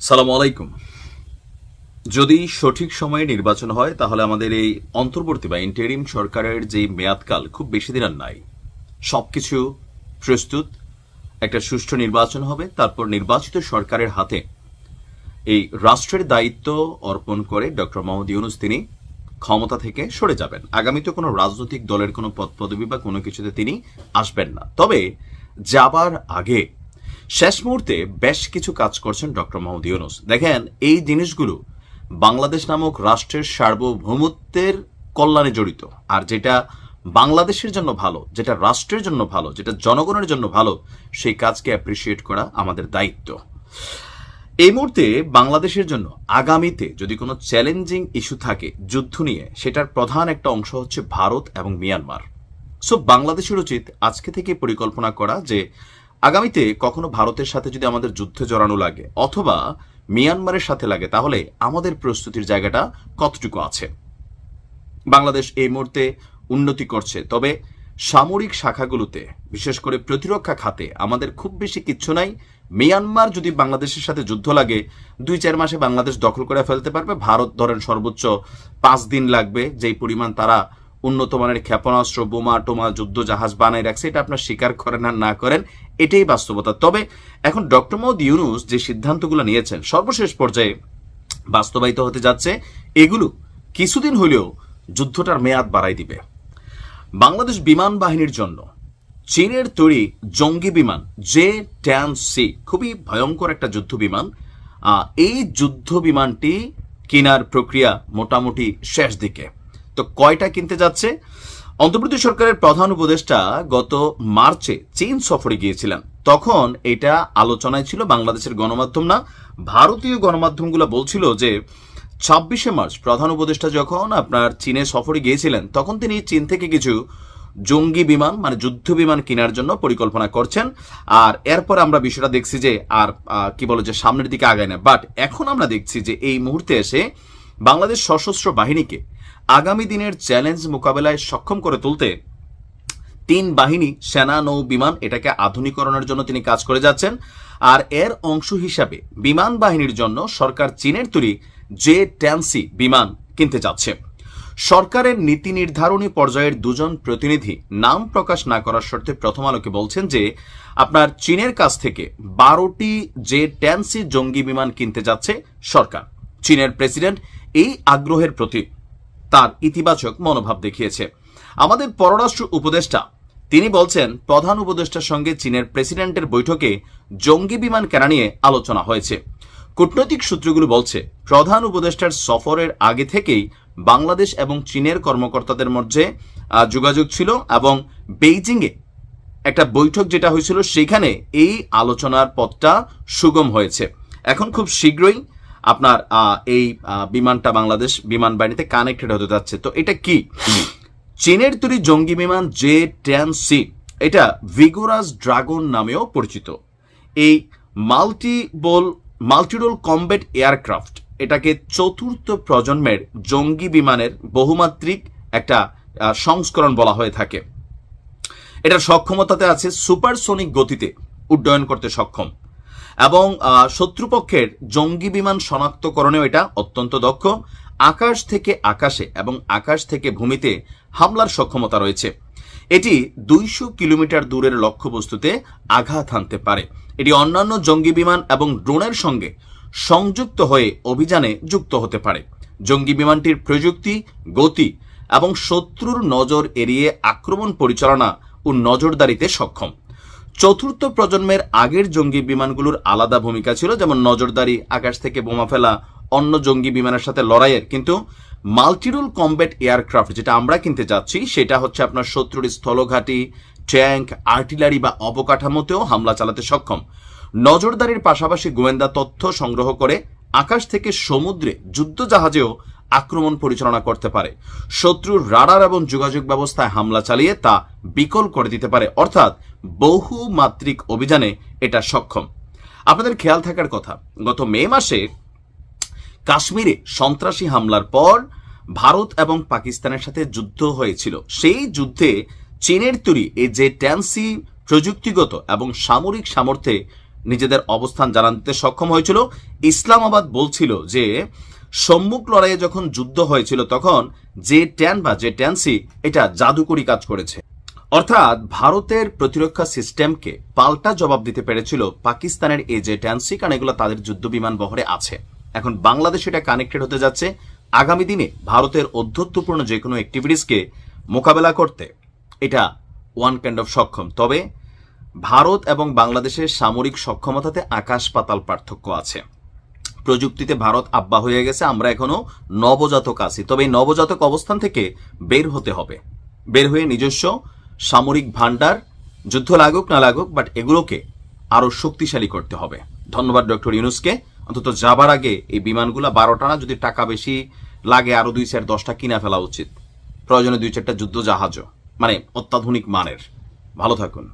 সালামু আলাইকুম। যদি সঠিক সময়ে নির্বাচন হয় তাহলে আমাদের এই অন্তর্বর্তী বা ইন্টারিম সরকারের যে মেয়াদকাল খুব বেশি দিন আর নাই। সবকিছু প্রস্তুত, একটা সুষ্ঠু নির্বাচন হবে, তারপর নির্বাচিত সরকারের হাতে এই রাষ্ট্রের দায়িত্ব অর্পণ করে ডক্টর মোহাম্মদ ইউনূস তিনি ক্ষমতা থেকে সরে যাবেন। আগামীতে কোনো রাজনৈতিক দলের কোনো পদ পদবি বা কোনো কিছুতে তিনি আসবেন না। তবে যাবার আগে শেষ মুহূর্তে বেশ কিছু কাজ করছেন ডক্টর মোহাম্মদ ইউনূস। দেখেন, এই জিনিসগুলো বাংলাদেশ নামক রাষ্ট্রের সার্বভৌমত্বের কল্যাণে জড়িত, আর যেটা বাংলাদেশের জন্য ভালো, যেটা রাষ্ট্রের জন্য ভালো, যেটা জনগণের জন্য ভালো, সেই কাজকে অ্যাপ্রিসিয়েট করা আমাদের দায়িত্ব। এই মুহূর্তে বাংলাদেশের জন্য আগামীতে যদি কোনো চ্যালেঞ্জিং ইস্যু থাকে যুদ্ধ নিয়ে, সেটার প্রধান একটা অংশ হচ্ছে ভারত এবং মিয়ানমার। সো বাংলাদেশের উচিত আজকে থেকে পরিকল্পনা করা যে আগামীতে কখনো ভারতের সাথে যদি আমাদের যুদ্ধে জড়ানো লাগে অথবা মিয়ানমারের সাথে লাগে, তাহলে আমাদের প্রস্তুতির জায়গাটা কতটুকু আছে। বাংলাদেশ এই মুহূর্তে উন্নতি করছে, তবে সামরিক শাখাগুলোতে বিশেষ করে প্রতিরক্ষা খাতে আমাদের খুব বেশি কিচ্ছু নাই। মিয়ানমার যদি বাংলাদেশের সাথে যুদ্ধ লাগে 2-4 মাসে বাংলাদেশ দখল করে ফেলতে পারবে। ভারত ধরেন সর্বোচ্চ 5 দিন লাগবে, যেই পরিমাণ তারা উন্নত মানের ক্ষেপণাস্ত্র, বোমা টোমা, যুদ্ধ জাহাজ বানাই রাখছে। এটা আপনার স্বীকার করেন আর না করেন, এটাই বাস্তবতা। তবে এখন ডক্টর মোহাম্মদ ইউনূস যে সিদ্ধান্তগুলো নিয়েছেন সর্বশেষ পর্যায়ে বাস্তবায়িত হতে যাচ্ছে, এগুলো কিছুদিন হলেও যুদ্ধটার মেয়াদ বাড়াই দিবে। বাংলাদেশ বিমান বাহিনীর জন্য চীনের তৈরি জঙ্গি বিমান J-10C খুবই ভয়ঙ্কর একটা যুদ্ধ বিমান। এই যুদ্ধ বিমানটি কেনার প্রক্রিয়া মোটামুটি শেষ দিকে। তো কয়টা কিনতে যাচ্ছে? অন্তর্বর্তী সরকারের প্রধান উপদেষ্টা গত মার্চে চীন সফরে গিয়েছিলেন। তখন এটা আলোচনায় ছিল, বাংলাদেশের গণমাধ্যম না, ভারতীয় গণমাধ্যমগুলো বলছিল যে 26শে মার্চ প্রধান উপদেষ্টা যখন আপনার চীনে সফরে গিয়েছিলেন, তখন তিনি চীন থেকে কিছু জঙ্গি বিমান মানে যুদ্ধ বিমান কেনার জন্য পরিকল্পনা করছেন। আর এরপর আমরা বিষয়টা দেখছি যে আর কি বলে যে সামনের দিকে আগায় না। বাট এখন আমরা দেখছি যে এই মুহূর্তে এসে বাংলাদেশ সশস্ত্র বাহিনীকে আগামী দিনের চ্যালেঞ্জ মোকাবেলায় সক্ষম করে তুলতে 3 বাহিনী সেনা নৌ বিমান এটাকে আধুনিকরণের জন্য তিনি কাজ করে যাচ্ছেন। আর এর অংশ হিসাবে বিমান বাহিনীর জন্য সরকার চীনের তৈরি J-10C বিমান কিনতে যাচ্ছে। সরকারের নীতি নির্ধারণী পর্যায়ের 2 জন প্রতিনিধি নাম প্রকাশ না করার শর্তে প্রথম আলোকে বলছেন যে আপনার চীনের কাছ থেকে 12টি J-10C জঙ্গি বিমান কিনতে যাচ্ছে সরকার। চীনের প্রেসিডেন্ট এই আগ্রহের প্রতি তার ইতিবাচক মনোভাব দেখিয়েছে। আমাদের পররাষ্ট্র উপদেষ্টা তিনি বলছেন, প্রধান উপদেষ্টার সঙ্গে চীনের প্রেসিডেন্টের বৈঠকে জঙ্গি বিমান কেনা নিয়ে আলোচনা হয়েছে। কূটনৈতিক সূত্রগুলো বলছে, প্রধান উপদেষ্টার সফরের আগে থেকেই বাংলাদেশ এবং চীনের কর্মকর্তাদের মধ্যে যোগাযোগ ছিল এবং বেইজিংয়ে একটা বৈঠক যেটা হয়েছিল সেখানে এই আলোচনার পথটা সুগম হয়েছে। এখন খুব শীঘ্রই আপনার এই বিমানটা বাংলাদেশ বিমান বাহিনীতে কানেক্টেড হতে যাচ্ছে। তো এটা কি? চীনের তৈরি জঙ্গি বিমান J-10C এটা ভিগোরাস ড্রাগন নামেও পরিচিত। এই মাল্টিরোল কমব্যাট এয়ারক্রাফট এটাকে 4র্থ প্রজন্মের জঙ্গি বিমানের বহুমাত্রিক একটা সংস্করণ বলা হয়ে থাকে। এটার সক্ষমতাতে আছে সুপারসোনিক গতিতে উড্ডয়ন করতে সক্ষম এবং শত্রুপক্ষের জঙ্গি বিমান শনাক্তকরণেও এটা অত্যন্ত দক্ষ। আকাশ থেকে আকাশে এবং আকাশ থেকে ভূমিতে হামলার সক্ষমতা রয়েছে। এটি 200 কিলোমিটার দূরের লক্ষ্যবস্তুতে আঘাত হানতে পারে। এটি অন্যান্য জঙ্গি বিমান এবং ড্রোনের সঙ্গে সংযুক্ত হয়ে অভিযানে যুক্ত হতে পারে। জঙ্গি বিমানটির প্রযুক্তি, গতি এবং শত্রুর নজর এড়িয়ে আক্রমণ পরিচালনা ও নজরদারিতে সক্ষম। 4র্থ প্রজন্মের আগের জঙ্গি বিমানগুলোর আলাদা ভূমিকা ছিল, যেমন নজরদারি, আকাশ থেকে বোমা ফেলা, অন্য জঙ্গি বিমানের সাথে লড়াইয়ের। কিন্তু মাল্টিরোল কমব্যাট এয়ারক্রাফট যেটা আমরা কিনতে যাচ্ছি সেটা হচ্ছে আপনার শত্রুর স্থলঘাঁটি, ট্যাঙ্ক, আর্টিলারি বা অবকাঠামোতেও হামলা চালাতে সক্ষম। নজরদারির পাশাপাশি গোয়েন্দা তথ্য সংগ্রহ করে আকাশ থেকে সমুদ্রে যুদ্ধ জাহাজেও আক্রমণ পরিচালনা করতে পারে। শত্রুর রাডার এবং যোগাযোগ ব্যবস্থায় হামলা চালিয়ে তা বিকল করে দিতে পারে। অর্থাৎ বহুমাত্রিক অভিযানে এটা সক্ষম। আপনাদের খেয়াল থাকার কথা, গত মে মাসে কাশ্মীরে সন্ত্রাসী হামলার পর ভারত এবং পাকিস্তানের সাথে যুদ্ধ হয়েছিল। সেই যুদ্ধে চীনের তৈরি এই J-10C প্রযুক্তিগত এবং সামরিক সামর্থ্যে নিজেদের অবস্থান জানাতে সক্ষম হয়েছিল। ইসলামাবাদ বলছিল যে সম্মুখ লড়াইয়ে যখন যুদ্ধ হয়েছিল তখন J-10 বা J-10C এটা জাদুকরি কাজ করেছে। অর্থাৎ ভারতের প্রতিরক্ষা সিস্টেমকে পাল্টা জবাব দিতে পেরেছিল পাকিস্তানের এই J-10C, কারণ এগুলো তাদের যুদ্ধ বিমান বহরে আছে। এখন বাংলাদেশ এটা কানেক্টেড হতে যাচ্ছে আগামী দিনে ভারতের অধ্যত্বপূর্ণ যে কোনো অ্যাক্টিভিটিসকে মোকাবেলা করতে এটা ওয়ান কাইন্ড অফ সক্ষম। তবে ভারত এবং বাংলাদেশের সামরিক সক্ষমতাতে আকাশ পাতাল পার্থক্য আছে। প্রযুক্তিতে ভারত আব্বা হয়ে গেছে, আমরা এখনো নবজাতক আছি। তবে এই নবজাতক অবস্থান থেকে বের হতে হবে, বের হয়ে নিজস্ব সামরিক ভান্ডার যুদ্ধ লাগুক না লাগুক বাট এগুলোকে আরো শক্তিশালী করতে হবে। ধন্যবাদ ডক্টর ইউনূসকে। অন্তত যাবার আগে এই বিমানগুলা 12টা না, যদি টাকা বেশি লাগে আরো 2-4-10টা কিনা ফেলা উচিত, প্রয়োজনে 2-4টা যুদ্ধ জাহাজও, মানে অত্যাধুনিক মানের। ভালো থাকুন।